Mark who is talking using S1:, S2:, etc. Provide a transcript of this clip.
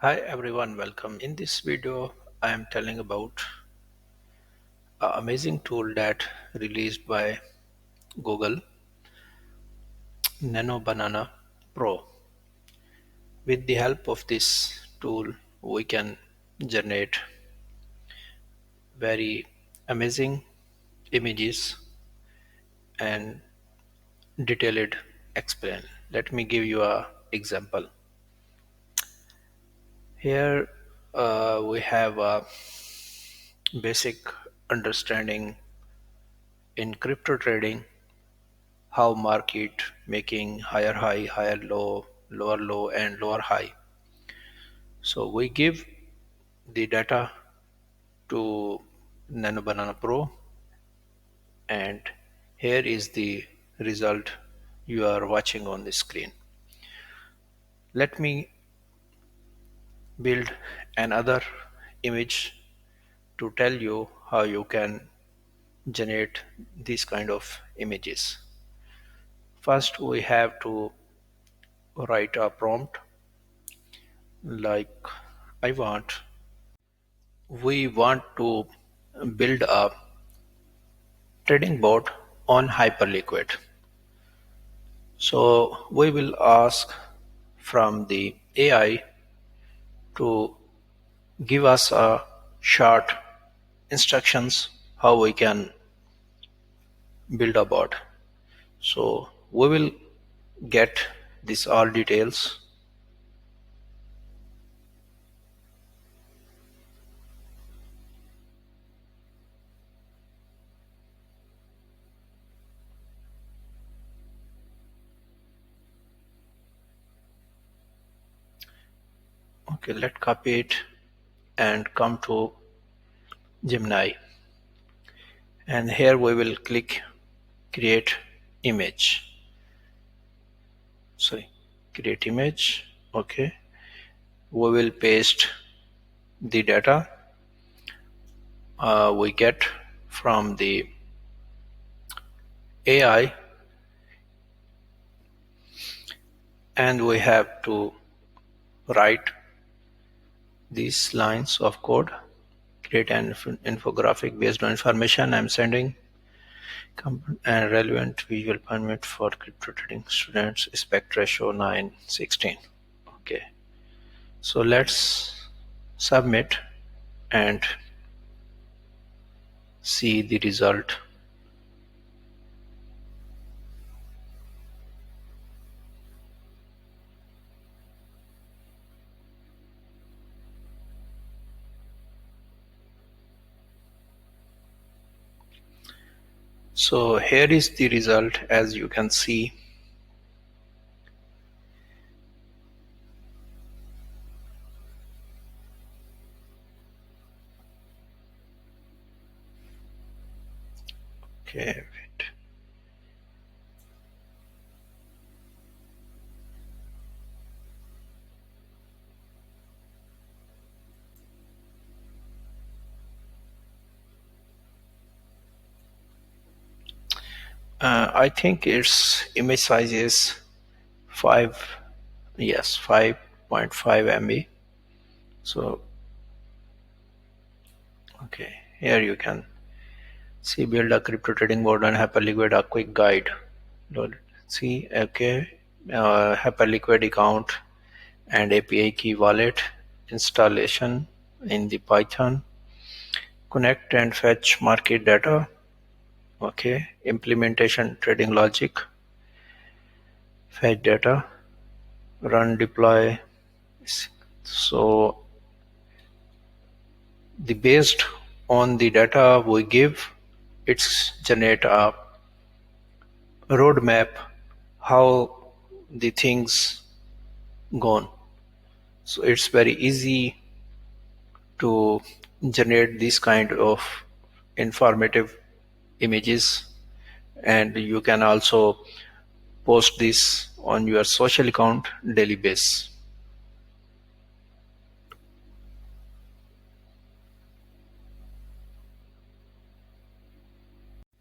S1: Hi everyone, welcome. In this video, I am telling about an amazing tool that released by Google, Nano Banana Pro. With the help of this tool, we can generate very amazing images and detailed explain. Let me give you a example. Here we have a basic understanding in crypto trading how market making higher high, higher low, lower low and lower high. So we give the data to Nano Banana Pro, and here is the result you are watching on the screen. Let me build another image to tell you how you can generate these kind of images. First we have to write a prompt like we want to build a trading bot on Hyperliquid. So we will ask from the AI to give us a short instructions how we can build a bot. So we will get this all details. Okay, let's copy it and come to Gemini, and here we will click create image. Sorry, create image. Okay, we will paste the data we get from the AI, and we have to write these lines of code, create an infographic based on information I'm sending, and relevant visual permit for crypto trading students, aspect ratio 9:16. Okay, so let's submit and see the result. So here is the result, as you can see. Okay, wait. I think its image size is 5, yes, 5.5 MB. So okay, here you can see build a crypto trading board and Hyperliquid, a quick guide. See, okay, Hyperliquid account and API key wallet installation in the Python. Connect and fetch market data. Okay, implementation trading logic. Fetch data. Run deploy. So the based on the data we give, it's generate a roadmap how the things gone. So it's very easy to generate this kind of informative images, and you can also post this on your social account daily basis.